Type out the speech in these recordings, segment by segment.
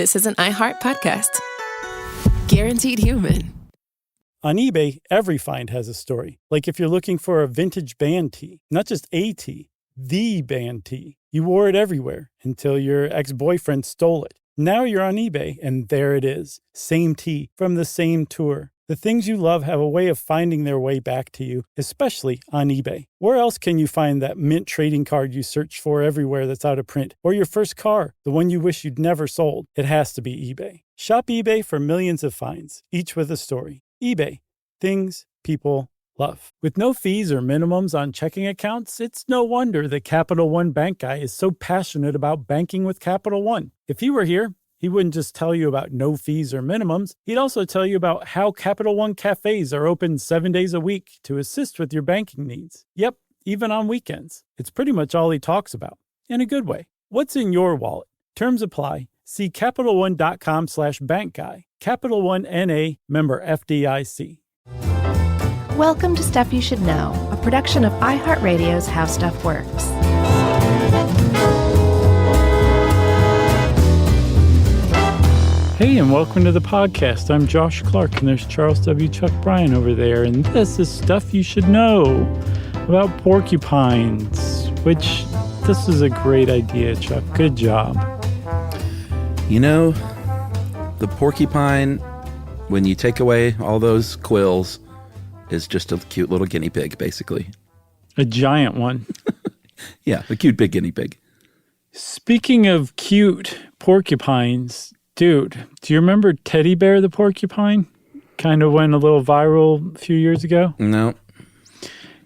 This is an iHeart podcast. Guaranteed human. On eBay, every find has a story. Like if you're looking for a vintage band tee, not just a tee, the band tee. You wore it everywhere until your ex-boyfriend stole it. Now you're on eBay, and there it is. Same tee from the same tour. The things you love have a way of finding their way back to you, especially on eBay. Where else can you find that mint trading card you search for everywhere that's out of print? Or your first car, the one you wish you'd never sold? It has to be eBay. Shop eBay for millions of finds, each with a story. eBay. Things people love. With no fees or minimums on checking accounts, it's no wonder that Capital One Bank Guy is so passionate about banking with Capital One. If he were here, he wouldn't just tell you about no fees or minimums. He'd also tell you about how Capital One cafes are open 7 days a week to assist with your banking needs. Yep, even on weekends. It's pretty much all he talks about. In a good way. What's in your wallet? Terms apply. See CapitalOne.com/bankguy. Capital One N.A. member FDIC. Welcome to Stuff You Should Know, a production of iHeartRadio's How Stuff Works. Hey, and welcome to the podcast. I'm Josh Clark, and there's Charles W. Chuck Bryan over there, and this is Stuff You Should Know about porcupines, which this is a great idea, Chuck. Good job. You know, the porcupine, when you take away all those quills, is just a cute little guinea pig, basically. A giant one. Yeah, a cute big guinea pig. Speaking of cute porcupines, dude, do you remember Teddy Bear the porcupine? Kind of went a little viral a few years ago. No.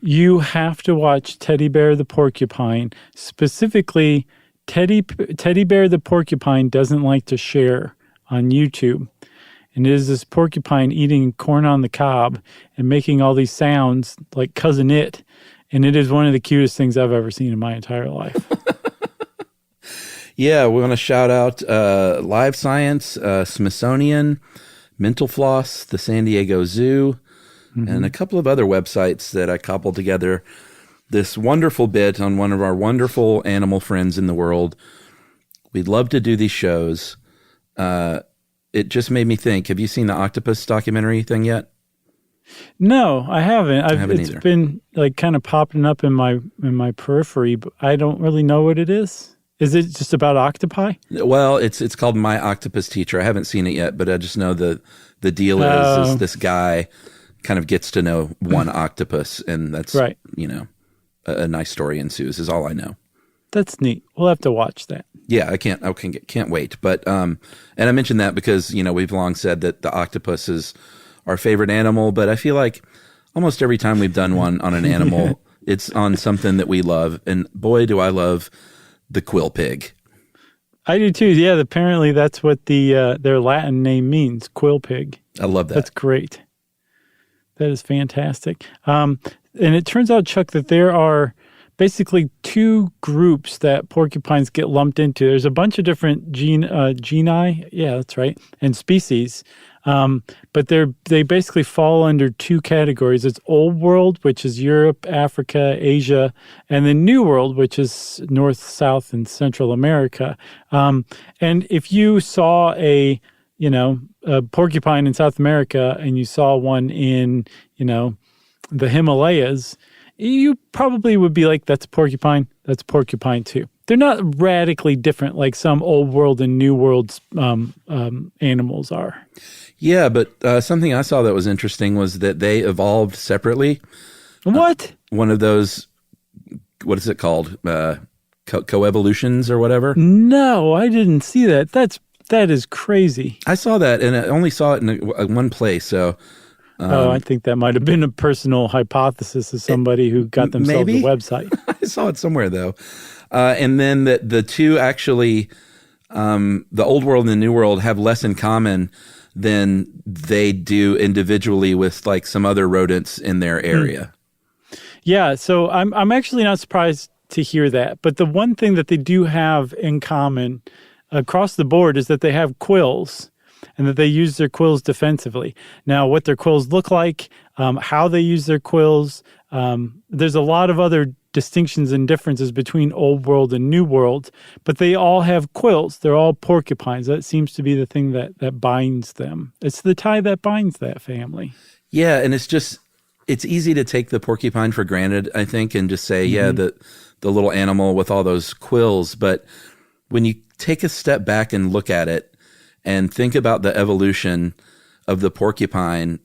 You have to watch Teddy Bear the porcupine. Specifically, Teddy Bear the porcupine doesn't like to share on YouTube. And it is this porcupine eating corn on the cob and making all these sounds like Cousin It. And it is one of the cutest things I've ever seen in my entire life. Yeah, we want to shout out Live Science, Smithsonian, Mental Floss, the San Diego Zoo, and a couple of other websites that I cobbled together this wonderful bit on one of our wonderful animal friends in the world. We'd love to do these shows. It just made me think, have you seen the octopus documentary thing yet? No, I haven't. I haven't it's either. Been like kind of popping up in my periphery, but I don't really know what it is. Is it just about octopi? Well, it's called My Octopus Teacher. I haven't seen it yet, but I just know the deal is this guy kind of gets to know one octopus, and that's right. You know, a nice story ensues is all I know. That's neat. We'll have to watch that. Yeah, I can't wait. But and I mentioned that because, you know, we've long said that the octopus is our favorite animal, but I feel like almost every time we've done one on an animal, it's on something that we love. And boy, do I love the quill pig. I do too. Yeah, apparently that's what their Latin name means, quill pig. I love that. That's great. That is fantastic. And it turns out, Chuck, that there are basically two groups that porcupines get lumped into. There's a bunch of different genii, yeah, that's right, and species. But they basically fall under two categories. It's Old World, which is Europe, Africa, Asia, and then New World, which is North, South, and Central America. And if you saw a porcupine in South America and you saw one in, the Himalayas, you probably would be like, that's a porcupine too. They're not radically different like some Old World and New World animals are. Yeah, but something I saw that was interesting was that they evolved separately. What? One of those, what is it called? Coevolutions or whatever? No, I didn't see that. That is crazy. I saw that, and I only saw it in one place, so... I think that might have been a personal hypothesis of somebody who got themselves maybe? a website. I saw it somewhere, though. And then the two actually, the Old World and the New World, have less in common than they do individually with like some other rodents in their area. Yeah, so I'm actually not surprised to hear that. But the one thing that they do have in common across the board is that they have quills, and that they use their quills defensively. Now, what their quills look like, how they use their quills, there's a lot of other distinctions and differences between Old World and New World, but they all have quills. They're all porcupines. That seems to be the thing that binds them. It's the tie that binds that family. Yeah, and it's easy to take the porcupine for granted, I think, and just say, the little animal with all those quills. But when you take a step back and look at it and think about the evolution of the porcupine,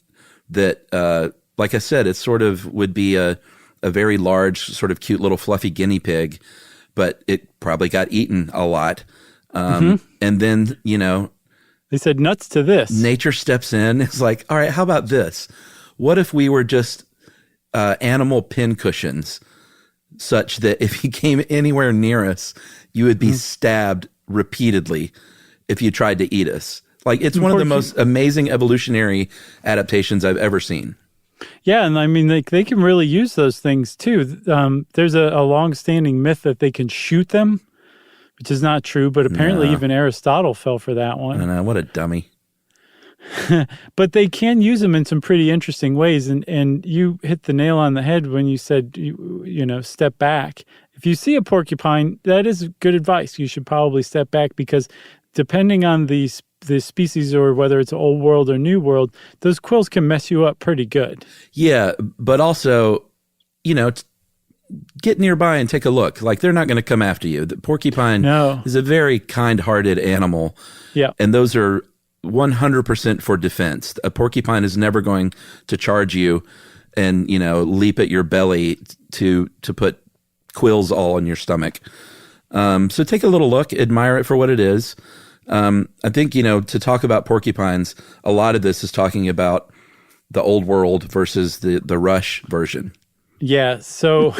that, like I said, it sort of would be a very large, sort of cute little fluffy guinea pig, but it probably got eaten a lot. And then, they said nuts to this. Nature steps in. It's like, all right, how about this? What if we were just animal pin cushions, such that if you came anywhere near us, you would be stabbed repeatedly if you tried to eat us? Like, it's one of the most amazing evolutionary adaptations I've ever seen. Yeah, and I mean, they can really use those things too. There's a long-standing myth that they can shoot them, which is not true, but apparently even Aristotle fell for that one. I know, what a dummy. But they can use them in some pretty interesting ways, and you hit the nail on the head when you said, step back. If you see a porcupine, that is good advice. You should probably step back, because depending on the species, or whether it's Old World or New World, those quills can mess you up pretty good. Yeah, but also, get nearby and take a look. Like, they're not going to come after you. The porcupine is a very kind-hearted animal. Yeah. And those are 100% for defense. A porcupine is never going to charge you and, leap at your belly to put quills all on your stomach. So take a little look, admire it for what it is. I think, to talk about porcupines, a lot of this is talking about the Old World versus the Rush version. Yeah. So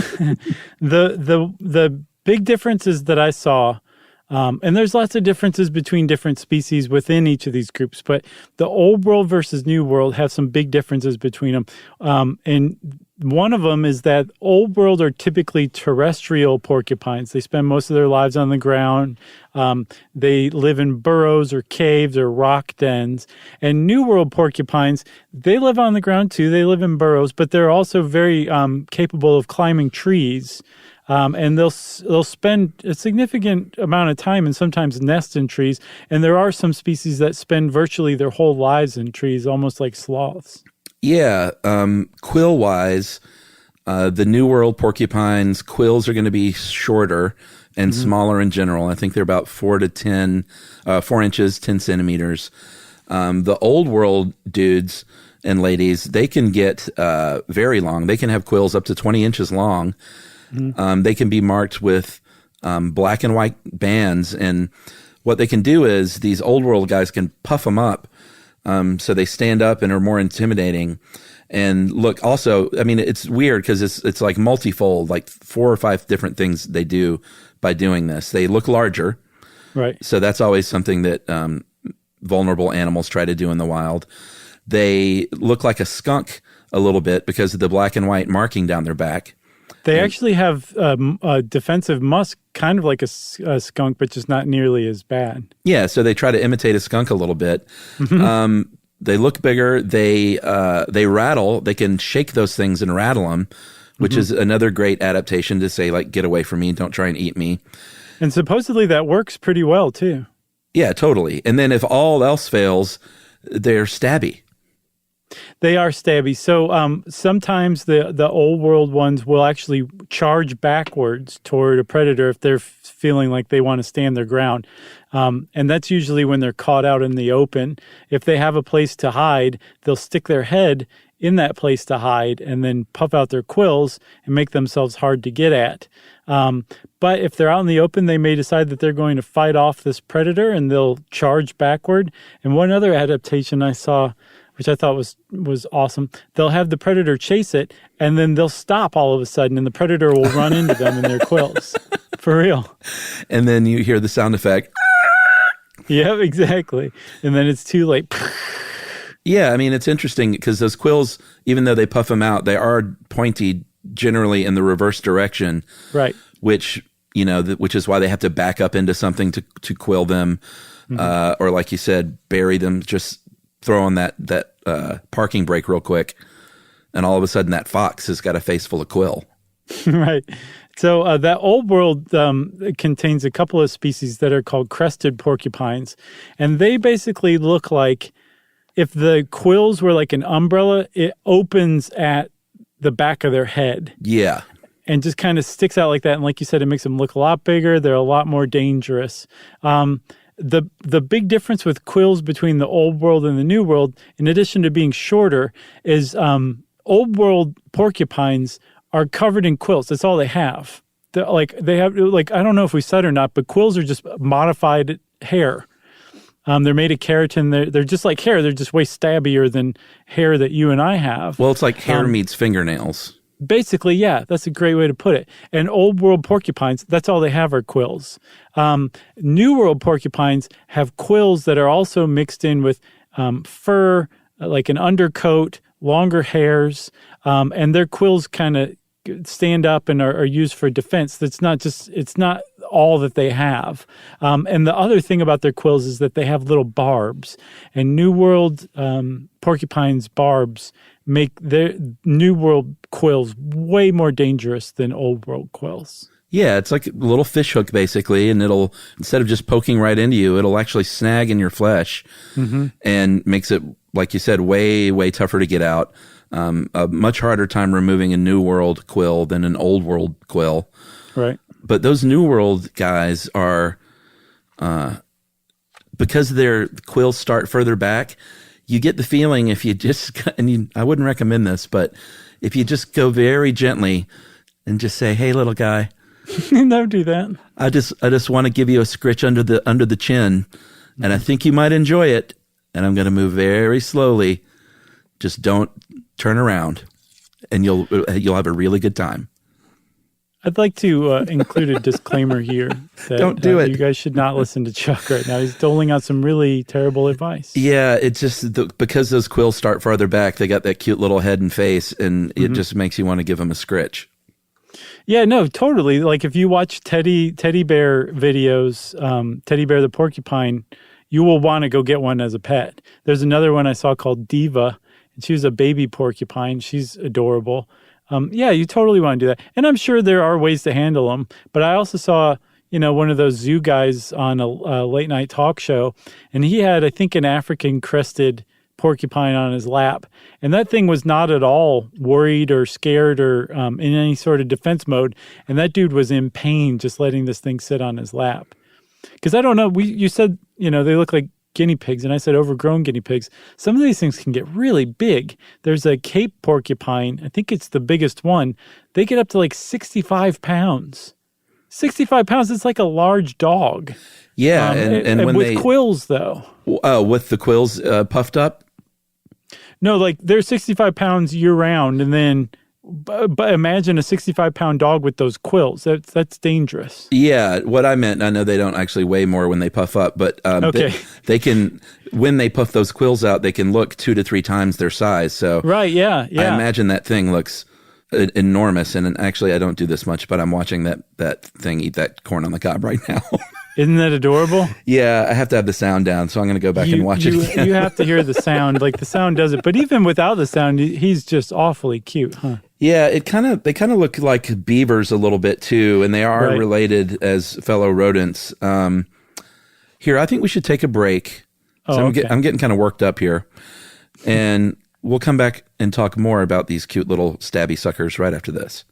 the big differences that I saw, and there's lots of differences between different species within each of these groups, but the Old World versus New World have some big differences between them. And one of them is that Old World are typically terrestrial porcupines. They spend most of their lives on the ground. They live in burrows or caves or rock dens. And New World porcupines, they live on the ground too. They live in burrows, but they're also very capable of climbing trees. And they'll spend a significant amount of time and sometimes nest in trees. And there are some species that spend virtually their whole lives in trees, almost like sloths. Yeah, quill-wise, the New World porcupines' quills are going to be shorter and smaller in general. I think they're about 4 inches, 10 centimeters. The Old World dudes and ladies, they can get very long. They can have quills up to 20 inches long. They can be marked with black and white bands, and what they can do is these Old World guys can puff them up. So they stand up and are more intimidating. And look, also, I mean, it's weird because it's like multifold, like 4 or 5 different things they do by doing this. They look larger. Right. So that's always something that vulnerable animals try to do in the wild. They look like a skunk a little bit because of the black and white marking down their back. They actually have a defensive musk, kind of like a skunk, but just not nearly as bad. Yeah, so they try to imitate a skunk a little bit. They look bigger. They rattle. They can shake those things and rattle them, which is another great adaptation to say, like, get away from me. Don't try and eat me. And supposedly that works pretty well, too. Yeah, totally. And then if all else fails, they're stabby. They are stabby. So sometimes the Old World ones will actually charge backwards toward a predator if they're feeling like they want to stand their ground. And that's usually when they're caught out in the open. If they have a place to hide, they'll stick their head in that place to hide and then puff out their quills and make themselves hard to get at. But if they're out in the open, they may decide that they're going to fight off this predator and they'll charge backward. And one other adaptation I saw, which I thought was awesome, they'll have the predator chase it, and then they'll stop all of a sudden, and the predator will run into them in their quills. For real. And then you hear the sound effect. Yeah, exactly. And then it's too late. Yeah, I mean, it's interesting because those quills, even though they puff them out, they are pointy generally in the reverse direction. Right. Which, which is why they have to back up into something to quill them. Or like you said, bury them, just throw on that parking brake real quick, and all of a sudden that fox has got a face full of quill. Right. So that old world contains a couple of species that are called crested porcupines. And they basically look like if the quills were like an umbrella, it opens at the back of their head. Yeah. And just kind of sticks out like that. And like you said, it makes them look a lot bigger. They're a lot more dangerous. The big difference with quills between the old world and the new world, in addition to being shorter, is old world porcupines are covered in quills. That's all they have. They have I don't know if we said or not, but quills are just modified hair. They're made of keratin. They're just like hair. They're just way stabbier than hair that you and I have. Well, it's like hair meets fingernails. Basically, yeah, that's a great way to put it. And old world porcupines, that's all they have are quills. New world porcupines have quills that are also mixed in with fur, like an undercoat, longer hairs, and their quills kind of stand up and are used for defense. It's not all that they have. And the other thing about their quills is that they have little barbs. And New World porcupines' barbs make their New World quills way more dangerous than Old World quills. Yeah, it's like a little fish hook, basically, and it'll, instead of just poking right into you, it'll actually snag in your flesh and makes it, like you said, way, way tougher to get out. A much harder time removing a New World quill than an Old World quill. Right. But those New World guys are, because their quills start further back, you get the feeling if you just, I wouldn't recommend this, but if you just go very gently and just say, "Hey, little guy." Don't do that. I just want to give you a scritch under the chin, and I think you might enjoy it. And I'm going to move very slowly. Just don't turn around, and you'll have a really good time. I'd like to include a disclaimer here. That, Don't do it. You guys should not listen to Chuck right now. He's doling out some really terrible advice. Yeah, it's just because those quills start farther back, they got that cute little head and face, and it just makes you want to give them a scritch. Yeah, no, totally. Like if you watch teddy bear videos, Teddy Bear the porcupine, you will want to go get one as a pet. There's another one I saw called Diva, and she was a baby porcupine. She's adorable. Yeah, you totally want to do that. And I'm sure there are ways to handle them. But I also saw, one of those zoo guys on a late night talk show, and he had, I think, an African crested porcupine on his lap. And that thing was not at all worried or scared or in any sort of defense mode. And that dude was in pain just letting this thing sit on his lap. Because I don't know, you said, they look like guinea pigs, and I said overgrown guinea pigs. Some of these things can get really big. There's a Cape porcupine. I think it's the biggest one. They get up to like 65 pounds. 65 pounds, it's like a large dog. Yeah, and when with quills, though. With the quills puffed up? No, like they're 65 pounds year-round, and then but imagine a 65-pound dog with those quills. That's dangerous. Yeah, what I meant, I know they don't actually weigh more when they puff up, but okay. they can, when they puff those quills out, they can look 2 to 3 times their size. So right, yeah. I imagine that thing looks enormous. And actually, I don't do this much, but I'm watching that thing eat that corn on the cob right now. Isn't that adorable? Yeah, I have to have the sound down, so I'm going to go back and watch it again. You have to hear the sound. Like the sound does it. But even without the sound, he's just awfully cute, huh? Yeah, they kind of look like beavers a little bit too, and they are related as fellow rodents. Here, I think we should take a break. So okay. I'm getting kind of worked up here, and we'll come back and talk more about these cute little stabby suckers right after this.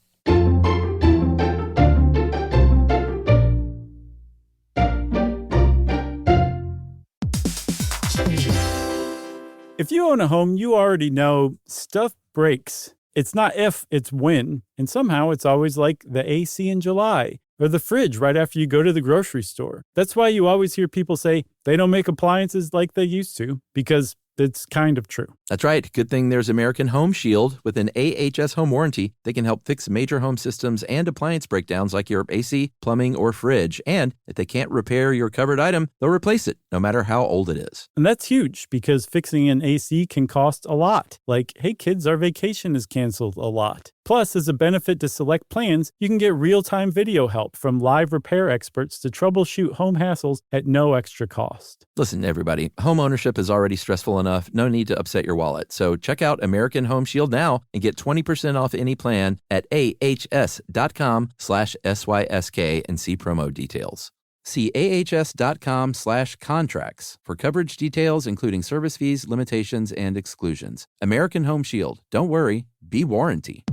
If you own a home, you already know stuff breaks. It's not if, it's when. And somehow it's always like the AC in July or the fridge right after you go to the grocery store. That's why you always hear people say they don't make appliances like they used to, because it's kind of true. That's right. Good thing there's American Home Shield. With an AHS home warranty, they can help fix major home systems and appliance breakdowns like your AC, plumbing, or fridge. And if they can't repair your covered item, they'll replace it, no matter how old it is. And that's huge, because fixing an AC can cost a lot. Like, hey kids, our vacation is canceled a lot. Plus, as a benefit to select plans, you can get real-time video help from live repair experts to troubleshoot home hassles at no extra cost. Listen, everybody, home ownership is already stressful enough. No need to upset your wallet. So check out American Home Shield now and get 20% off any plan at ahs.com/SYSK and see promo details. See ahs.com/contracts for coverage details, including service fees, limitations, and exclusions. American Home Shield. Don't worry, be warranty.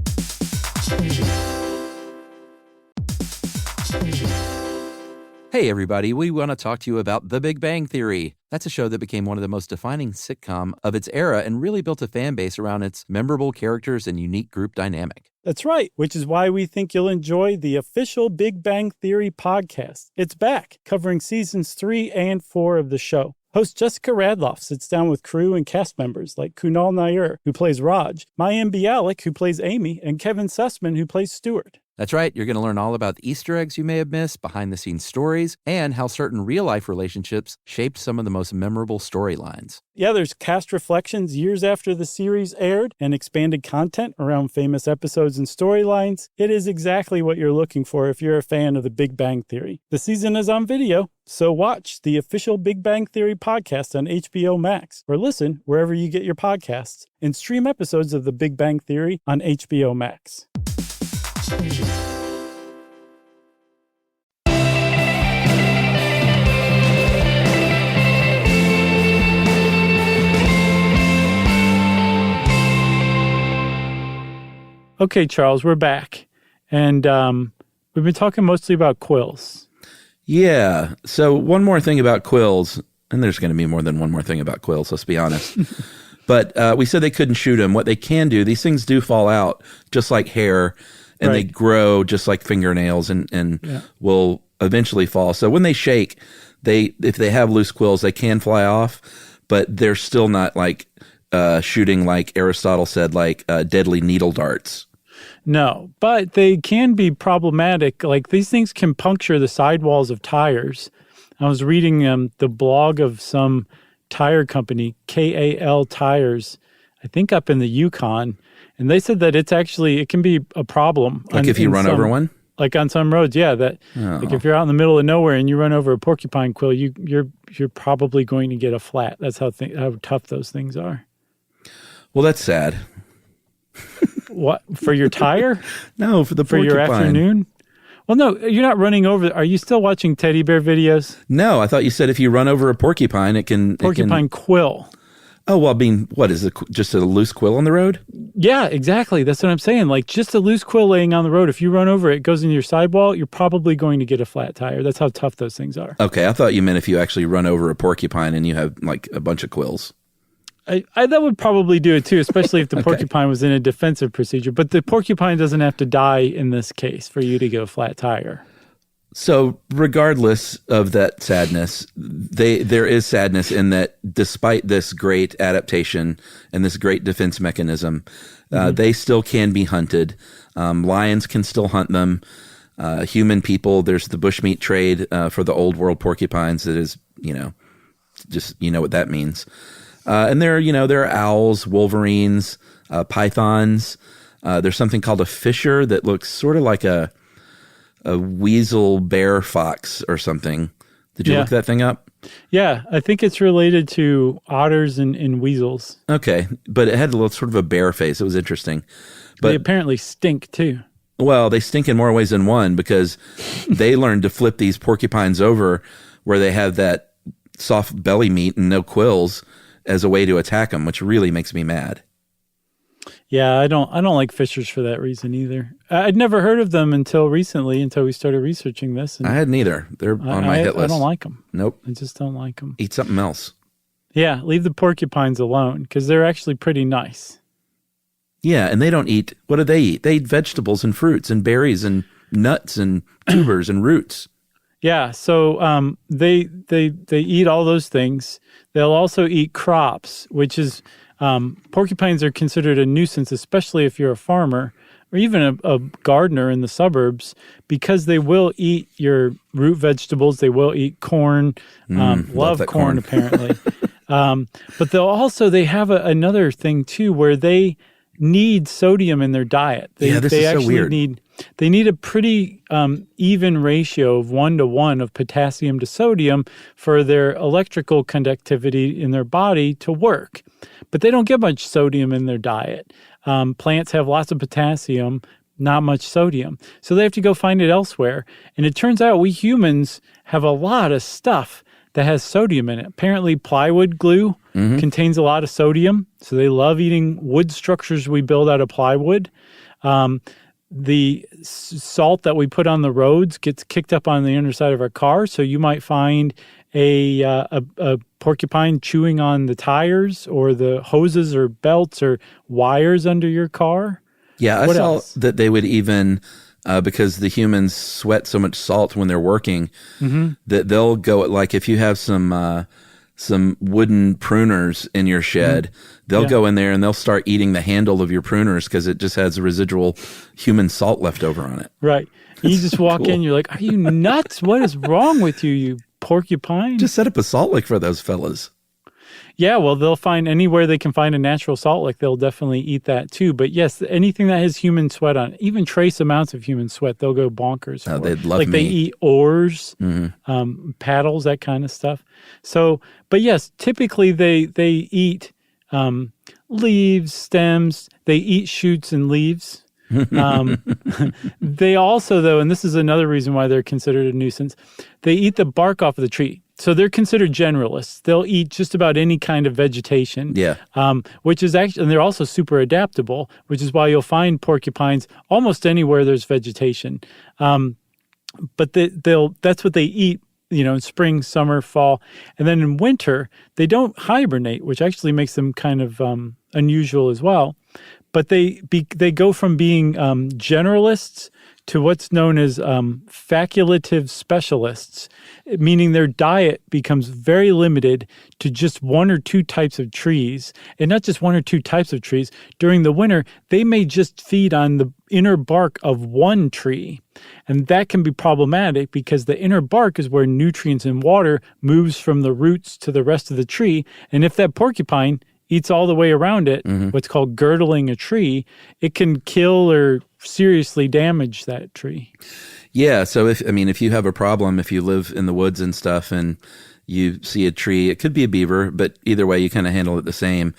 Hey, everybody, we want to talk to you about The Big Bang Theory. That's a show that became one of the most defining sitcom of its era and really built a fan base around its memorable characters and unique group dynamic. That's right, which is why we think you'll enjoy the official Big Bang Theory podcast. It's back, covering seasons 3 and 4 of the show. Host Jessica Radloff sits down with crew and cast members like Kunal Nair, who plays Raj, Mayim Bialik, who plays Amy, and Kevin Sussman, who plays Stuart. That's right. You're going to learn all about the Easter eggs you may have missed, behind-the-scenes stories, and how certain real-life relationships shaped some of the most memorable storylines. Yeah, there's cast reflections years after the series aired and expanded content around famous episodes and storylines. It is exactly what you're looking for if you're a fan of the Big Bang Theory. The season is on video, so watch the official Big Bang Theory podcast on HBO Max, or listen wherever you get your podcasts, and stream episodes of the Big Bang Theory on HBO Max. Okay, Charles, we're back. And we've been talking mostly about quills. Yeah. So one more thing about quills, and there's going to be more than one more thing about quills, let's be honest. But we said they couldn't shoot them. What they can do, these things do fall out just like hair, and they grow just like fingernails and will eventually fall. So when they shake, if they have loose quills, they can fly off, but they're still not like shooting, like Aristotle said, like deadly needle darts. No, but they can be problematic. Like these things can puncture the sidewalls of tires. I was reading the blog of some tire company, KAL Tires, I think up in the Yukon, and they said that it can be a problem. Like if you run over one? Like on some roads, yeah. Like if you're out in the middle of nowhere and you run over a porcupine quill, you're probably going to get a flat. That's how tough those things are. Well, that's sad. What, for your tire? No, for your afternoon? Well, no, you're not running over. Are you still watching teddy bear videos? No, I thought you said if you run over a porcupine, Porcupine quill. Oh, well, I mean, what is it? Just a loose quill on the road? Yeah, exactly. That's what I'm saying. Like just a loose quill laying on the road. If you run over it, it goes into your sidewall, you're probably going to get a flat tire. That's how tough those things are. Okay, I thought you meant if you actually run over a porcupine and you have like a bunch of quills. That would probably do it too, especially if the porcupine was in a defensive procedure. But the porcupine doesn't have to die in this case for you to get a flat tire. So regardless of that sadness, there is sadness in that despite this great adaptation and this great defense mechanism, they still can be hunted. Lions can still hunt them. Human people, there's the bushmeat trade for the old world porcupines that is, just what that means. And there are owls, wolverines, pythons. There's something called a fisher that looks sort of like a weasel, bear, fox or something. Did you look that thing up? Yeah, I think it's related to otters and weasels. Okay, but it had a little sort of a bear face. It was interesting. But they apparently stink too. Well, they stink in more ways than one because they learned to flip these porcupines over where they have that soft belly meat and no quills as a way to attack them, which really makes me mad. Yeah, I don't like fishers for that reason either. I'd never heard of them until recently, until we started researching this. And I hadn't either. They're on my hit list. I don't like them. Nope. I just don't like them. Eat something else. Yeah, leave the porcupines alone because they're actually pretty nice. Yeah, and they don't eat. What do they eat? They eat vegetables and fruits and berries and nuts and tubers and roots. Yeah, so they eat all those things. They'll also eat crops, which is porcupines are considered a nuisance, especially if you're a farmer or even a gardener in the suburbs, because they will eat your root vegetables. They will eat corn. Love corn apparently. But they have another thing too, where they need sodium in their diet. This is so weird. They need a pretty even ratio of 1-to-1 of potassium to sodium for their electrical conductivity in their body to work. But they don't get much sodium in their diet. Plants have lots of potassium, not much sodium. So they have to go find it elsewhere. And it turns out we humans have a lot of stuff that has sodium in it. Apparently plywood glue contains a lot of sodium. So they love eating wood structures we build out of plywood. The salt that we put on the roads gets kicked up on the underside of our car. So you might find a porcupine chewing on the tires or the hoses or belts or wires under your car. Yeah, I What saw else? that they would even, because the humans sweat so much salt when they're working, that they'll go, like if you have some wooden pruners in your shed, they'll go in there and they'll start eating the handle of your pruners because it just has residual human salt left over on it. Right. You just walk in, you're like, are you nuts? What is wrong with you, you porcupine? Just set up a salt lick for those fellas. Yeah, well, they'll find anywhere they can find a natural salt lick, they'll definitely eat that too. But yes, anything that has human sweat on it, even trace amounts of human sweat, they'll go bonkers for. They'd love like me. they eat oars, paddles, that kind of stuff. So, but yes, typically they eat leaves, stems, they eat shoots and leaves. They also, though, and this is another reason why they're considered a nuisance, they eat the bark off of the tree. So they're considered generalists. They'll eat just about any kind of vegetation. Yeah. Which is actually, and they're also super adaptable, which is why you'll find porcupines almost anywhere there's vegetation. But that's what they eat, in spring, summer, fall. And then in winter, they don't hibernate, which actually makes them kind of unusual as well. But they go from being generalists to what's known as facultative specialists, meaning their diet becomes very limited to just one or two types of trees, and not just one or two types of trees. During the winter, they may just feed on the inner bark of one tree, and that can be problematic because the inner bark is where nutrients and water moves from the roots to the rest of the tree, and if that porcupine eats all the way around it, what's called girdling a tree, it can kill or seriously damage that tree. Yeah, so if you have a problem, if you live in the woods and stuff and you see a tree, it could be a beaver, but either way you kind of handle it the same.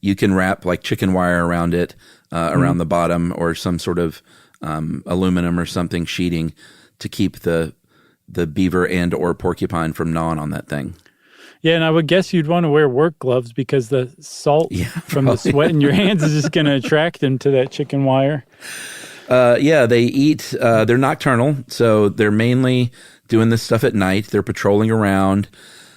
You can wrap like chicken wire around it, around the bottom, or some sort of aluminum or something sheeting to keep the beaver and or porcupine from gnawing on that thing. Yeah, and I would guess you'd want to wear work gloves because the salt from the sweat in your hands is just going to attract them to that chicken wire. They eat, they're nocturnal, so they're mainly doing this stuff at night. They're patrolling around.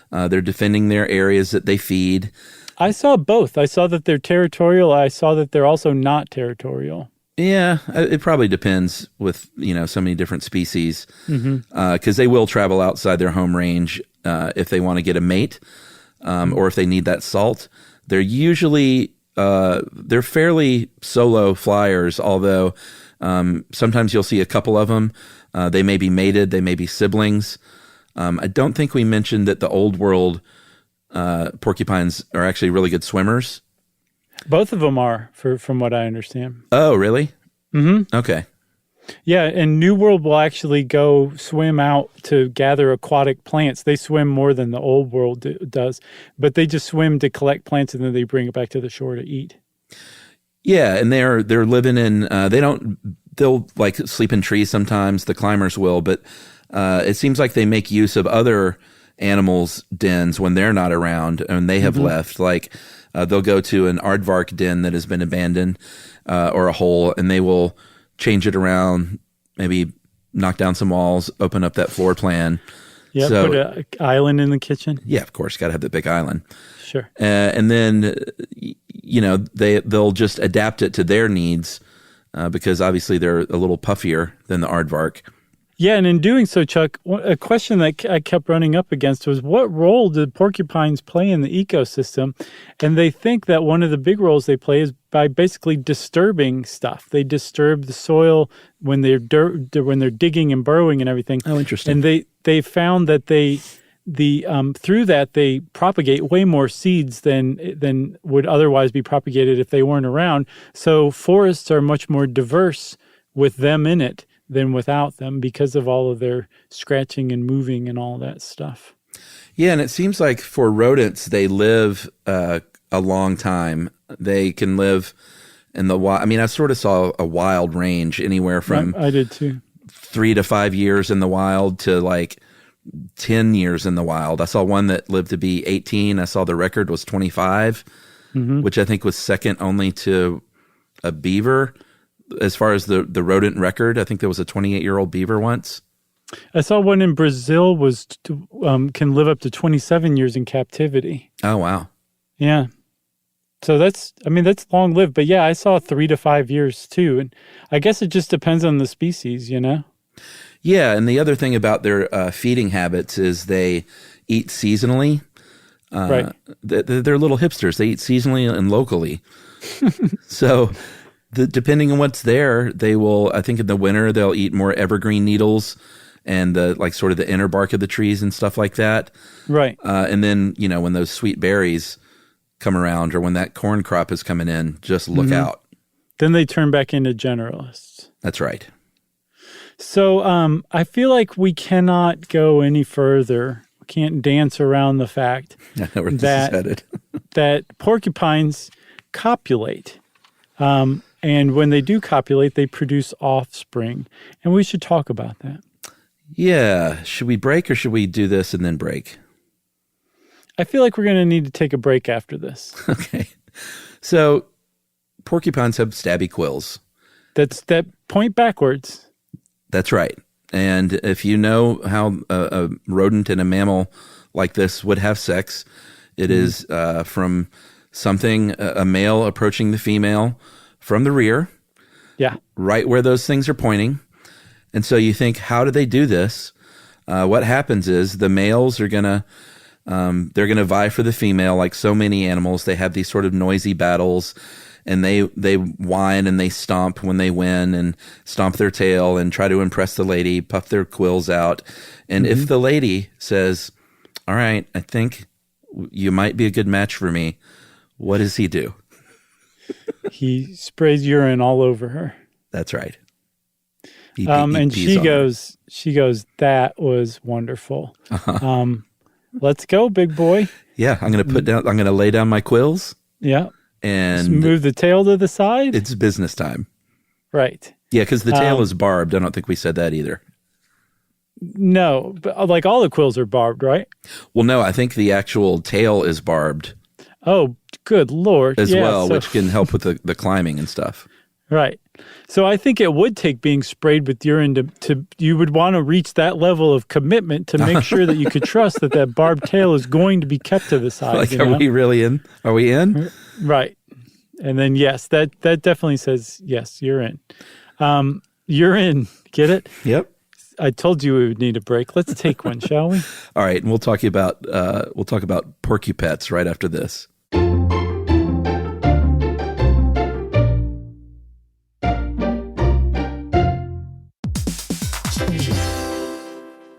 They're defending their areas that they feed. I saw both. I saw that they're territorial. I saw that they're also not territorial. Yeah, it probably depends with, so many different species, because they will travel outside their home range if they want to get a mate, or if they need that salt. They're usually, they're fairly solo flyers, although sometimes you'll see a couple of them. They may be mated, they may be siblings. I don't think we mentioned that the old world porcupines are actually really good swimmers. Both of them are, from what I understand. Oh, really? Mm-hmm. Okay. Yeah, and New World will actually go swim out to gather aquatic plants. They swim more than the Old World does, but they just swim to collect plants and then they bring it back to the shore to eat. Yeah, and they're living in, they'll like sleep in trees sometimes, the climbers will, but it seems like they make use of other animals' dens when they're not around and they have left. Like they'll go to an aardvark den that has been abandoned or a hole, and they will change it around, maybe knock down some walls, open up that floor plan. Yeah, so, put an island in the kitchen. Yeah, of course, got to have the big island. Sure. And then, they'll just adapt it to their needs because obviously they're a little puffier than the aardvark. Yeah, and in doing so, Chuck, a question that I kept running up against was, what role did porcupines play in the ecosystem? And they think that one of the big roles they play is by basically disturbing stuff. They disturb the soil when they're digging and burrowing and everything. Oh, interesting. And they found that through that they propagate way more seeds than would otherwise be propagated if they weren't around. So forests are much more diverse with them in it than without them because of all of their scratching and moving and all that stuff. Yeah, and it seems like for rodents, they live a long time. They can live in the wild. I mean, I sort of saw a wild range anywhere from I did too. 3 to 5 years in the wild to like 10 years in the wild. I saw one that lived to be 18. I saw the record was 25, which I think was second only to a beaver. As far as the rodent record, I think there was a 28-year-old beaver once. I saw one in Brazil can live up to 27 years in captivity. Oh, wow. Yeah. So that's long lived. But yeah, I saw 3 to 5 years too. And I guess it just depends on the species, you know? Yeah. And the other thing about their feeding habits is they eat seasonally. Right. They're little hipsters. They eat seasonally and locally. So depending on what's there, they will, I think in the winter, they'll eat more evergreen needles and sort of the inner bark of the trees and stuff like that. Right. And then, when those sweet berries come around or when that corn crop is coming in, just look out. Then they turn back into generalists. That's right. So I feel like we cannot go any further. We can't dance around the fact I know where this is headed. that porcupines copulate. And when they do copulate, they produce offspring. And we should talk about that. Yeah. Should we break or should we do this and then break? I feel like we're going to need to take a break after this. Okay. So porcupines have stabby quills. That point backwards. That's right. And if you know how a rodent and a mammal like this would have sex, it is from something, a male approaching the female from the rear. Yeah. Right where those things are pointing. And so you think, how do they do this? What happens is the males are going to, they're going to vie for the female like so many animals. They have these sort of noisy battles and they whine and they stomp when they win and stomp their tail and try to impress the lady, puff their quills out. And if the lady says, all right, I think you might be a good match for me, what does he do? He sprays urine all over her. That's right. And she goes, that was wonderful. Let's go, big boy. Yeah, I'm going to lay down my quills. Yeah. And just move the tail to the side. It's business time. Right. Yeah, because the tail is barbed. I don't think we said that either. No, but like all the quills are barbed, right? Well, no, I think the actual tail is barbed. Oh, good Lord. As well, which can help with the climbing and stuff. Right. So I think it would take being sprayed with urine to you would want to reach that level of commitment to make sure that you could trust that barbed tail is going to be kept to the side. Like, are we really in? Are we in? Right. And then, yes, that definitely says, yes, you're in. You're in. Get it? Yep. I told you we would need a break. Let's take one, shall we? All right. And we'll talk about porcupets right after this.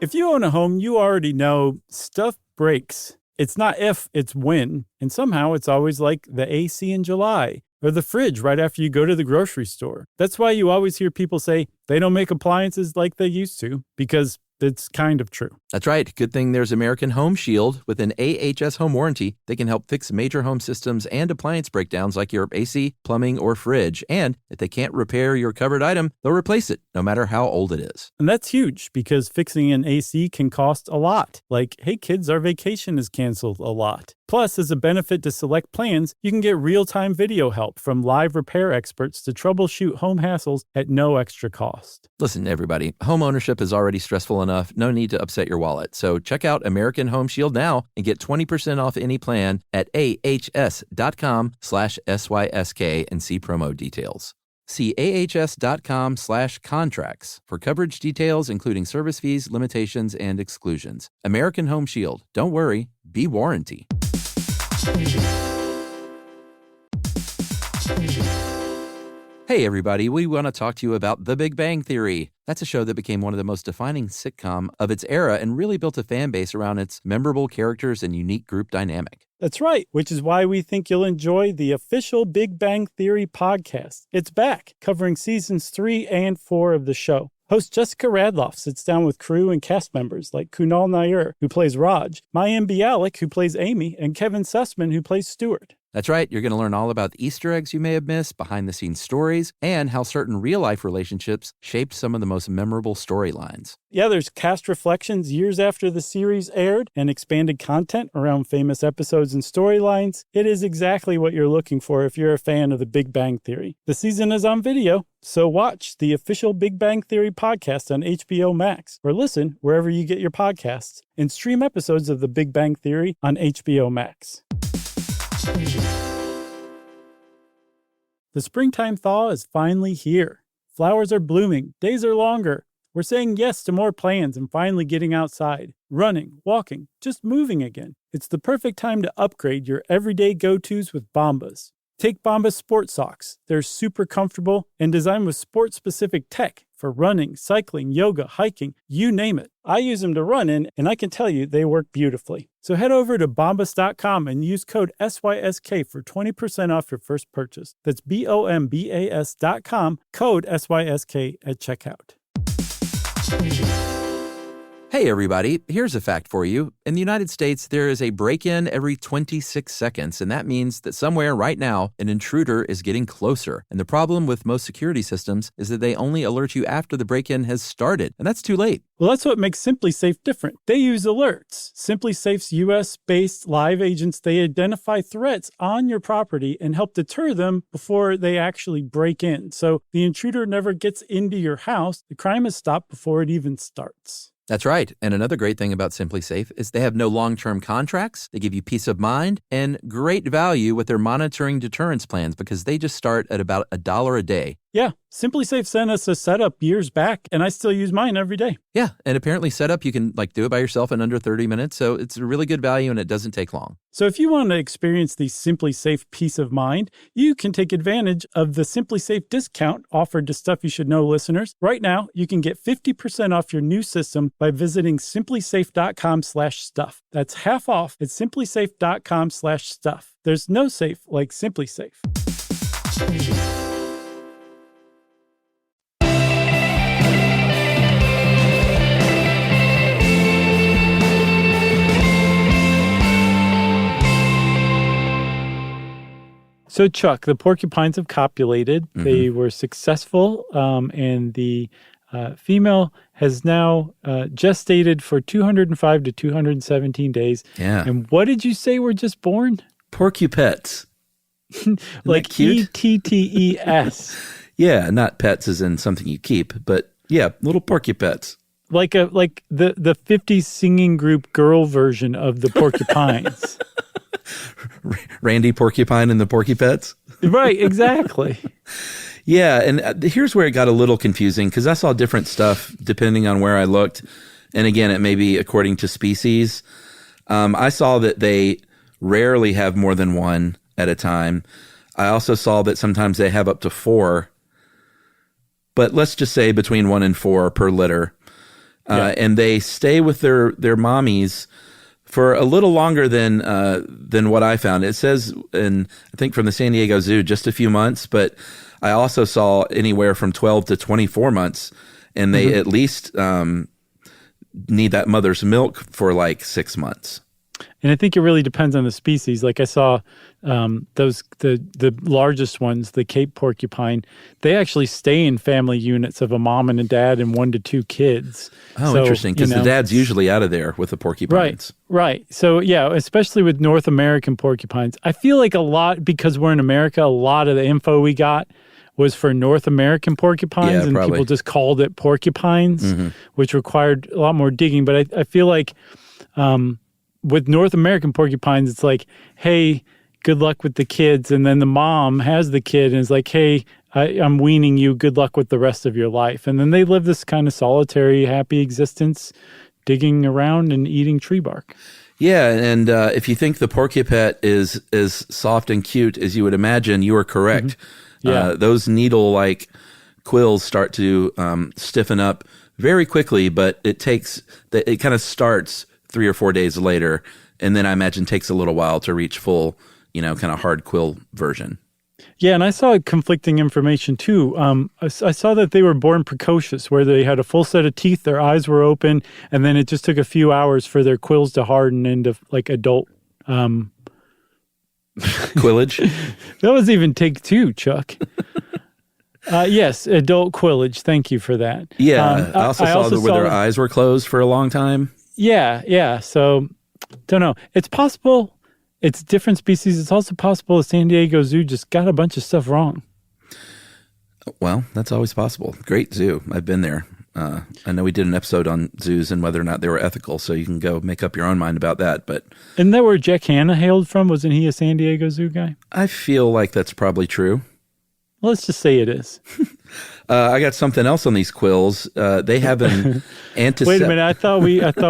If you own a home, you already know stuff breaks. It's not if, it's when. And somehow it's always like the AC in July or the fridge right after you go to the grocery store. That's why you always hear people say they don't make appliances like they used to, because it's kind of true. That's right. Good thing there's American Home Shield. With an AHS home warranty, they can help fix major home systems and appliance breakdowns like your AC, plumbing, or fridge. And if they can't repair your covered item, they'll replace it, no matter how old it is. And that's huge because fixing an AC can cost a lot. Like, hey kids, our vacation is canceled a lot. Plus, as a benefit to select plans, you can get real-time video help from live repair experts to troubleshoot home hassles at no extra cost. Listen, everybody, home ownership is already stressful enough. No need to upset your wallet. So check out American Home Shield now and get 20% off any plan at ahs.com/SYSK and see promo details. See ahs.com/contracts for coverage details, including service fees, limitations, and exclusions. American Home Shield. Don't worry, be warranty. Hey, everybody, we want to talk to you about The Big Bang Theory. That's a show that became one of the most defining sitcom of its era and really built a fan base around its memorable characters and unique group dynamic. That's right, which is why we think you'll enjoy the official Big Bang Theory podcast. It's back, covering seasons 3 and 4 of the show. Host Jessica Radloff sits down with crew and cast members like Kunal Nair, who plays Raj, Mayim Bialik, who plays Amy, and Kevin Sussman, who plays Stuart. That's right. You're going to learn all about the Easter eggs you may have missed, behind-the-scenes stories, and how certain real-life relationships shaped some of the most memorable storylines. Yeah, there's cast reflections years after the series aired and expanded content around famous episodes and storylines. It is exactly what you're looking for if you're a fan of The Big Bang Theory. The season is on video, so watch the official Big Bang Theory podcast on HBO Max, or listen wherever you get your podcasts, and stream episodes of The Big Bang Theory on HBO Max. The springtime thaw is finally here. Flowers are blooming, days are longer. We're saying yes to more plans and finally getting outside, running, walking, just moving again. It's the perfect time to upgrade your everyday go-tos with Bombas. Take Bombas sports socks. They're super comfortable and designed with sport-specific tech for running, cycling, yoga, hiking, you name it. I use them to run in, and I can tell you they work beautifully. So head over to bombas.com and use code SYSK for 20% off your first purchase. That's BOMBAS.com, code SYSK at checkout. Hey, everybody, here's a fact for you. In the United States, there is a break-in every 26 seconds, and that means that somewhere right now, an intruder is getting closer. And the problem with most security systems is that they only alert you after the break-in has started, and that's too late. Well, that's what makes SimpliSafe different. They use alerts. SimpliSafe's U.S.-based live agents, they identify threats on your property and help deter them before they actually break in. So the intruder never gets into your house. The crime is stopped before it even starts. That's right. And another great thing about SimpliSafe is they have no long-term contracts. They give you peace of mind and great value with their monitoring deterrence plans because they just start at about $1 a day. Yeah, SimpliSafe sent us a setup years back, and I still use mine every day. Yeah, and apparently setup, you can do it by yourself in under 30 minutes, so it's a really good value and it doesn't take long. So if you want to experience the SimpliSafe peace of mind, you can take advantage of the SimpliSafe discount offered to Stuff You Should Know listeners. Right now, you can get 50% off your new system by visiting simplisafe.com/stuff. That's half off at simplisafe.com/stuff. There's no safe like SimpliSafe. So, Chuck, the porcupines have copulated. Mm-hmm. They were successful, and the female has now gestated for 205 to 217 days. Yeah. And what did you say were just born? Porcupets. Like ETTES. Yeah, not pets as in something you keep, but yeah, little porcupets. Like the 50s singing group girl version of the Porcupines. Randy Porcupine and the Porcupets? Right, exactly. Yeah, and here's where it got a little confusing because I saw different stuff depending on where I looked. And again, it may be according to species. I saw that they rarely have more than one at a time. I also saw that sometimes they have up to 4. But let's just say between 1 and 4 per litter. And they stay with their mommies for a little longer than what I found. It says, I think from the San Diego Zoo, just a few months, but I also saw anywhere from 12 to 24 months, and they at least need that mother's milk for like 6 months. And I think it really depends on the species. Like I saw the largest ones, the Cape porcupine, they actually stay in family units of a mom and a dad and 1 to 2 kids. Oh, so, interesting, because the dad's usually out of there with the porcupines. Right. So, yeah, especially with North American porcupines. I feel like a lot, because we're in America, a lot of the info we got was for North American porcupines, and people just called it porcupines, which required a lot more digging. But I feel like with North American porcupines, it's like, hey, good luck with the kids. And then the mom has the kid and is like, hey, I'm weaning you. Good luck with the rest of your life. And then they live this kind of solitary, happy existence, digging around and eating tree bark. Yeah, and if you think the porcupet is as soft and cute as you would imagine, you are correct. Yeah. Those needle-like quills start to stiffen up very quickly, but it kind of starts 3 or 4 days later, and then I imagine takes a little while to reach full, kind of hard quill version. Yeah, and I saw conflicting information too. I saw that they were born precocious, where they had a full set of teeth, their eyes were open, and then it just took a few hours for their quills to harden into like adult Quillage? That was even take 2, Chuck. Yes, adult quillage. Thank you for that. Yeah, I also saw where their eyes were closed for a long time. Yeah. So, don't know. It's possible. It's different species. It's also possible the San Diego Zoo just got a bunch of stuff wrong. Well, that's always possible. Great zoo. I've been there. I know we did an episode on zoos and whether or not they were ethical, so you can go make up your own mind about that. But isn't that where Jack Hanna hailed from? Wasn't he a San Diego Zoo guy? I feel like that's probably true. Let's just say it is. I got something else on these quills. They have an antiseptic. Wait a minute. I thought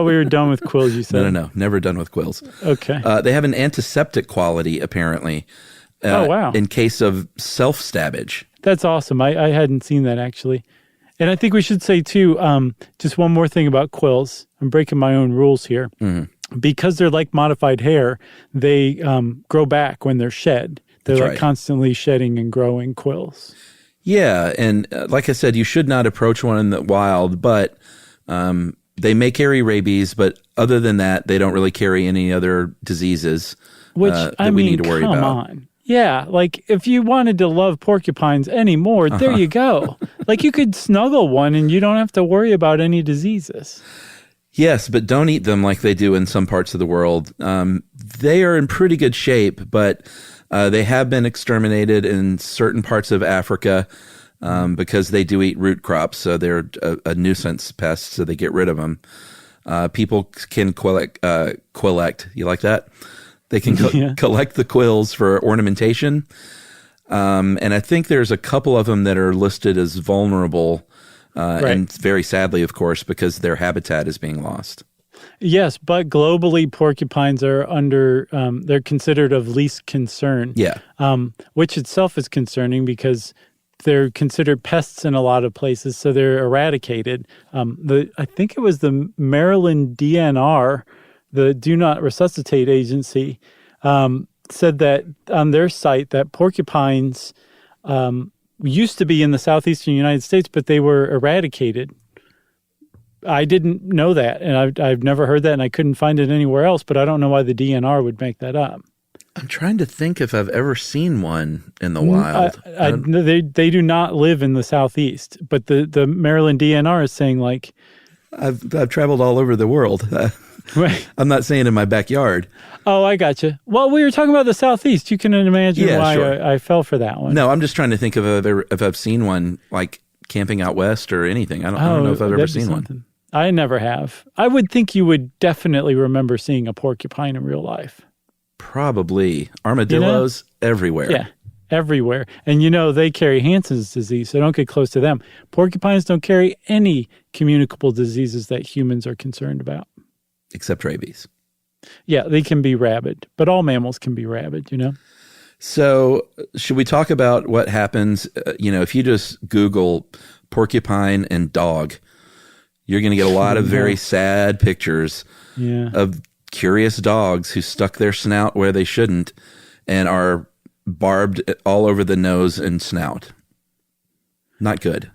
we were done with quills. You said no. Never done with quills. Okay. They have an antiseptic quality apparently. Oh wow! In case of self-stabbage. That's awesome. I hadn't seen that actually. And I think we should say too, just one more thing about quills. I'm breaking my own rules here. Mm-hmm. Because they're like modified hair, they grow back when they're shed. They're like constantly shedding and growing quills. Yeah, and like I said, you should not approach one in the wild, but they may carry rabies, but other than that, they don't really carry any other diseases we need to worry about. Come on. Yeah, like if you wanted to love porcupines anymore, there you go. Like you could snuggle one and you don't have to worry about any diseases. Yes, but don't eat them like they do in some parts of the world. They are in pretty good shape, but they have been exterminated in certain parts of Africa because they do eat root crops. So they're a nuisance pest, so they get rid of them. People can collect. You like that? They can collect the quills for ornamentation. And I think there's a couple of them that are listed as vulnerable. And very sadly, of course, because their habitat is being lost. Yes, but globally, porcupines are they're considered of least concern. Yeah. Which itself is concerning because they're considered pests in a lot of places, so they're eradicated. I think it was the Maryland DNR, the Do Not Resuscitate Agency, said that on their site that porcupines used to be in the southeastern United States, but they were eradicated. I didn't know that, and I've never heard that, and I couldn't find it anywhere else, but I don't know why the DNR would make that up. I'm trying to think if I've ever seen one in the wild. They do not live in the southeast, but the Maryland DNR is saying like... I've traveled all over the world. Right. I'm not saying in my backyard. Oh, I got you. Well, we were talking about the southeast. You can imagine why sure. I fell for that one. No, I'm just trying to think if I've seen one like camping out west or anything. I don't know if I've ever seen one. I never have. I would think you would definitely remember seeing a porcupine in real life. Probably. Armadillos everywhere. Yeah, everywhere. And they carry Hansen's disease, so don't get close to them. Porcupines don't carry any communicable diseases that humans are concerned about. Except rabies. Yeah, they can be rabid, but all mammals can be rabid, So should we talk about what happens, if you just Google porcupine and dog, you're going to get a lot of very sad pictures of curious dogs who stuck their snout where they shouldn't and are barbed all over the nose and snout. Not good.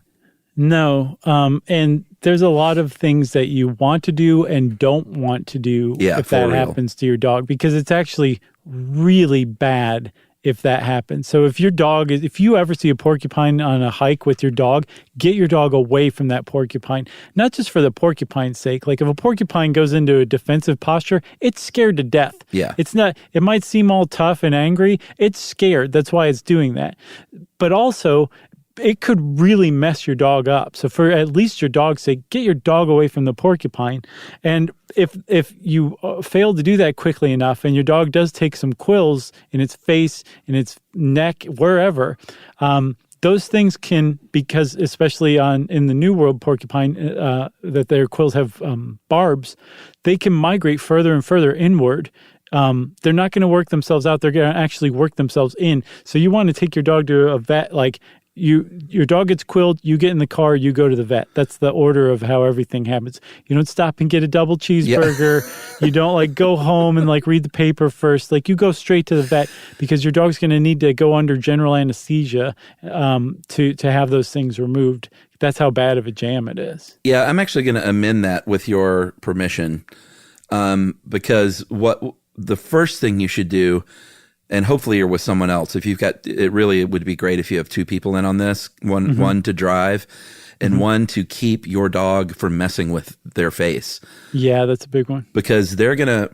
No. And there's a lot of things that you want to do and don't want to do if that happens to your dog, because it's actually really bad if that happens. So if you ever see a porcupine on a hike with your dog, get your dog away from that porcupine, not just for the porcupine's sake. Like if a porcupine goes into a defensive posture, it's scared to death. Yeah. It might seem all tough and angry. It's scared. That's why it's doing that. But also, it could really mess your dog up. So for at least your dog's sake, get your dog away from the porcupine. And if you fail to do that quickly enough and your dog does take some quills in its face, in its neck, wherever, those things can, because especially in the New World porcupine, that their quills have barbs, they can migrate further and further inward they're not going to work themselves out. They're going to actually work themselves in. So you want to take your dog to a vet, like your dog gets quilled, you get in the car, you go to the vet. That's the order of how everything happens. You don't stop and get a double cheeseburger. Yeah. You don't like go home and like read the paper first. Like you go straight to the vet because your dog's going to need to go under general anesthesia to have those things removed. That's how bad of a jam it is. Yeah, I'm actually going to amend that with your permission, because what the first thing you should do, and hopefully you're with someone else. If you've got, it would be great if you have two people in on this, one to drive and one to keep your dog from messing with their face. Yeah, that's a big one. Because they're going to,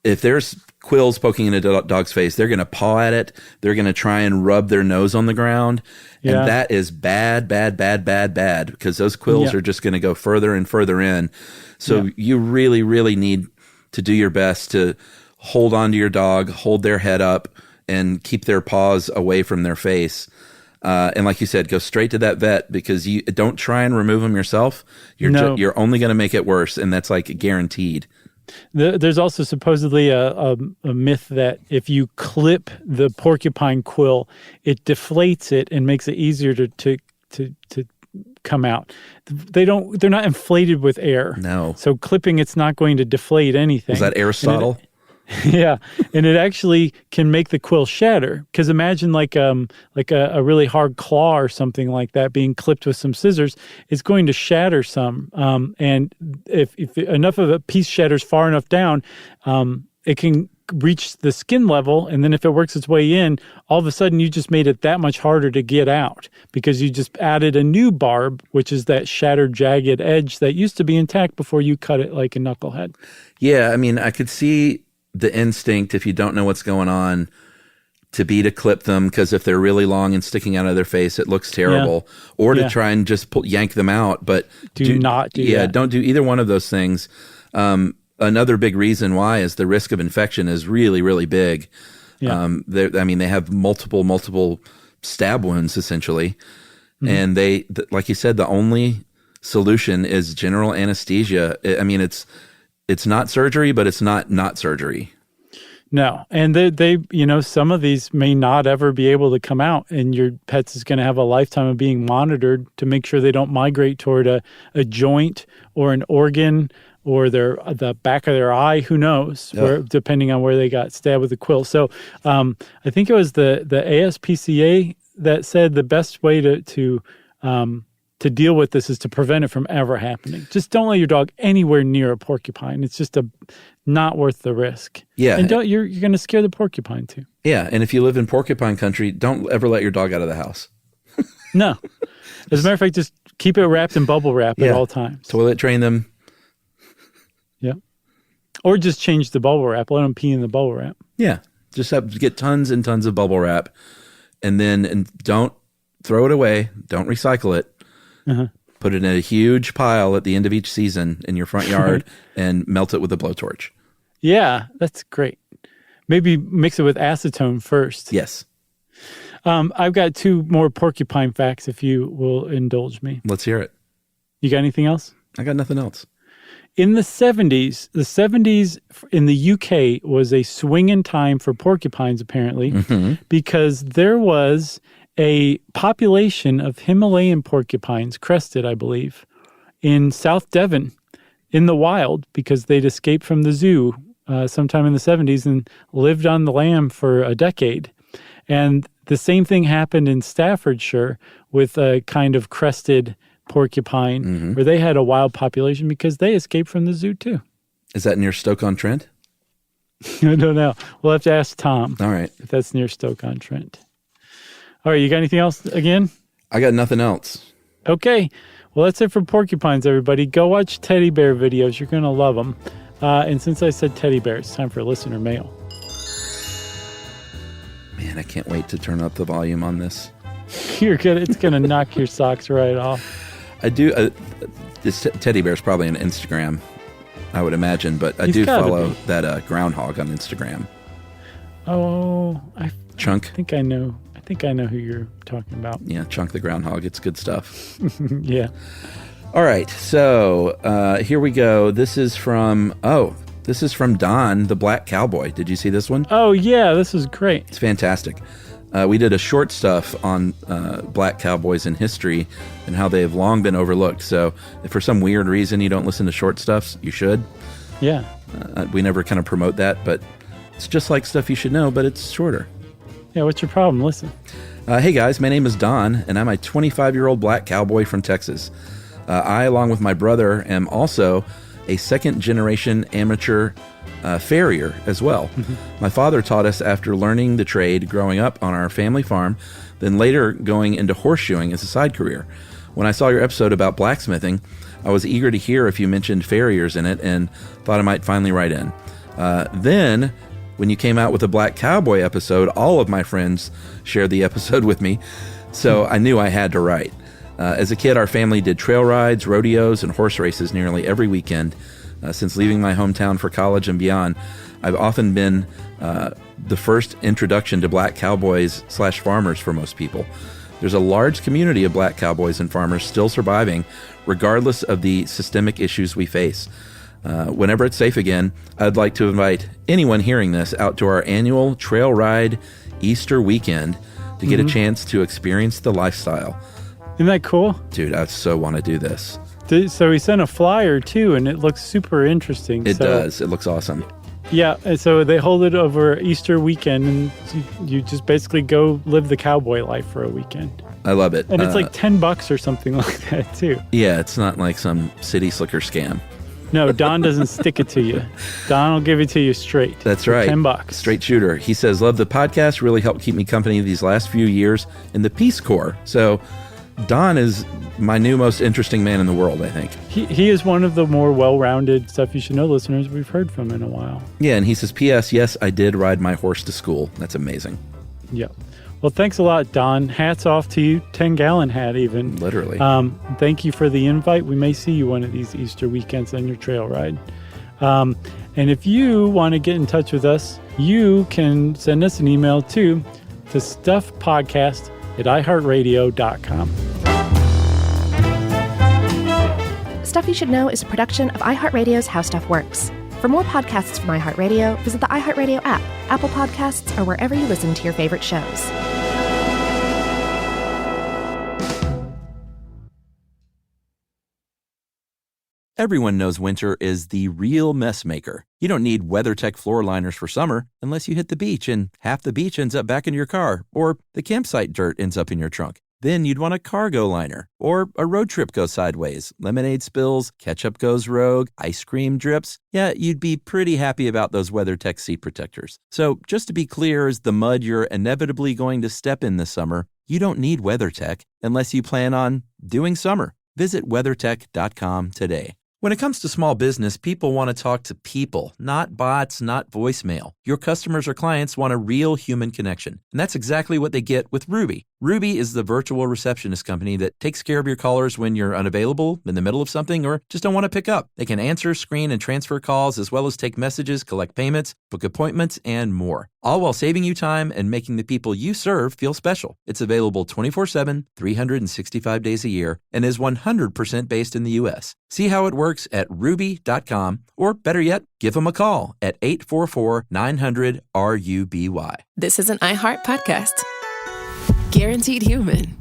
if there's quills poking in a dog's face, they're going to paw at it. They're going to try and rub their nose on the ground. Yeah. And that is bad, because those quills are just going to go further and further in. So you really, really need to do your best to hold on to your dog, hold their head up, and keep their paws away from their face. And like you said, go straight to that vet, because you don't try and remove them yourself. You're only going to make it worse, and that's like guaranteed. There's also supposedly a myth that if you clip the porcupine quill, it deflates it and makes it easier to come out. They're not inflated with air. No. So clipping it's not going to deflate anything. Is that Aristotle? Yeah, and it actually can make the quill shatter. Because imagine like a really hard claw or something like that being clipped with some scissors, it's going to shatter some. And if enough of a piece shatters far enough down, it can reach the skin level, and then if it works its way in, all of a sudden you just made it that much harder to get out because you just added a new barb, which is that shattered, jagged edge that used to be intact before you cut it like a knucklehead. Yeah, I mean, I could see the instinct, if you don't know what's going on, to be to clip them, because if they're really long and sticking out of their face, it looks terrible. Yeah. Or to try and just yank them out. But do not do that. Don't do either one of those things. Another big reason why is the risk of infection is really, really big. Yeah. They have multiple stab wounds, essentially. Mm-hmm. And like you said, the only solution is general anesthesia. It's not surgery, but it's not surgery. No. And they some of these may not ever be able to come out, and your pets is going to have a lifetime of being monitored to make sure they don't migrate toward a joint or an organ or the back of their eye, who knows, depending on where they got stabbed with a quill. So I think it was the ASPCA that said the best way to deal with this is to prevent it from ever happening. Just don't let your dog anywhere near a porcupine. It's just not worth the risk. Yeah. And you're going to scare the porcupine too. Yeah. And if you live in porcupine country, don't ever let your dog out of the house. No. As a matter of fact, just keep it wrapped in bubble wrap at all times. Toilet train them. Yeah. Or just change the bubble wrap. Let them pee in the bubble wrap. Yeah. Just get tons and tons of bubble wrap, and don't throw it away. Don't recycle it. Uh-huh. Put it in a huge pile at the end of each season in your front yard and melt it with a blowtorch. Yeah, that's great. Maybe mix it with acetone first. Yes. I've got two more porcupine facts if you will indulge me. Let's hear it. You got anything else? I got nothing else. In the 70s in the UK was a swinging time for porcupines, apparently, because there was a population of Himalayan porcupines, crested, I believe, in South Devon in the wild, because they'd escaped from the zoo sometime in the 70s and lived on the lam for a decade. And the same thing happened in Staffordshire with a kind of crested porcupine, where they had a wild population because they escaped from the zoo too. Is that near Stoke-on-Trent? I don't know. We'll have to ask Tom. All right. If that's near Stoke-on-Trent. All right, you got anything else again? I got nothing else. Okay. Well, that's it for porcupines, everybody. Go watch teddy bear videos. You're going to love them. And since I said teddy bear, it's time for listener mail. Man, I can't wait to turn up the volume on this. It's going to knock your socks right off. I do. This teddy bear is probably on Instagram, I would imagine, but I do follow that groundhog on Instagram. Oh, Chunk. I think I know who you're talking about. Yeah, Chunk the groundhog. It's good stuff. Yeah. All right, so here we go. This is from This is from Don, the Black Cowboy. Did you see this one? Oh, yeah, this is great. It's fantastic. We did a short stuff on black cowboys in history and how they have long been overlooked. So if for some weird reason you don't listen to short stuffs, you should. Yeah. We never kind of promote that, but it's just like stuff you should know, but it's shorter. Yeah, what's your problem? Listen. Hey guys, my name is Don, and I'm a 25-year-old black cowboy from Texas. I, along with my brother, am also a second-generation amateur farrier as well. My father taught us after learning the trade growing up on our family farm, then later going into horseshoeing as a side career. When I saw your episode about blacksmithing, I was eager to hear if you mentioned farriers in it and thought I might finally write in. Then, when you came out with a Black Cowboy episode, all of my friends shared the episode with me, so I knew I had to write. As a kid, our family did trail rides, rodeos, and horse races nearly every weekend. Since leaving my hometown for college and beyond, I've often been the first introduction to black cowboys / farmers for most people. There's a large community of black cowboys and farmers still surviving, regardless of the systemic issues we face. Whenever it's safe again, I'd like to invite anyone hearing this out to our annual trail ride Easter weekend to get a chance to experience the lifestyle. Isn't that cool? Dude, I so want to do this. So he sent a flyer, too, and it looks super interesting. It does. It looks awesome. Yeah, and so they hold it over Easter weekend, and you just basically go live the cowboy life for a weekend. I love it. And it's like $10 or something like that, too. Yeah, it's not like some city slicker scam. No, Don doesn't stick it to you. Don will give it to you straight. That's right. $10. Straight shooter. He says, love the podcast. Really helped keep me company these last few years in the Peace Corps. So Don is my new most interesting man in the world, I think. He is one of the more well-rounded Stuff You Should Know listeners we've heard from in a while. Yeah, and he says, P.S. Yes, I did ride my horse to school. That's amazing. Yeah. Well, thanks a lot, Don. Hats off to you. 10-gallon hat, even. Literally. Thank you for the invite. We may see you one of these Easter weekends on your trail ride. And if you want to get in touch with us, you can send us an email to stuffpodcast@iheartradio.com. Stuff You Should Know is a production of iHeartRadio's How Stuff Works. For more podcasts from iHeartRadio, visit the iHeartRadio app, Apple Podcasts, or wherever you listen to your favorite shows. Everyone knows winter is the real mess maker. You don't need WeatherTech floor liners for summer unless you hit the beach and half the beach ends up back in your car, or the campsite dirt ends up in your trunk. Then you'd want a cargo liner, or a road trip goes sideways, lemonade spills, ketchup goes rogue, ice cream drips. Yeah, you'd be pretty happy about those WeatherTech seat protectors. So just to be clear, as the mud you're inevitably going to step in this summer, you don't need WeatherTech unless you plan on doing summer. Visit WeatherTech.com today. When it comes to small business, people want to talk to people, not bots, not voicemail. Your customers or clients want a real human connection. And that's exactly what they get with Ruby. Ruby is the virtual receptionist company that takes care of your callers when you're unavailable, in the middle of something, or just don't want to pick up. They can answer, screen, and transfer calls, as well as take messages, collect payments, book appointments, and more. All while saving you time and making the people you serve feel special. It's available 24/7, 365 days a year, and is 100% based in the U.S. See how it works at ruby.com, or better yet, give them a call at 844-900-RUBY. This is an iHeart podcast. Guaranteed human.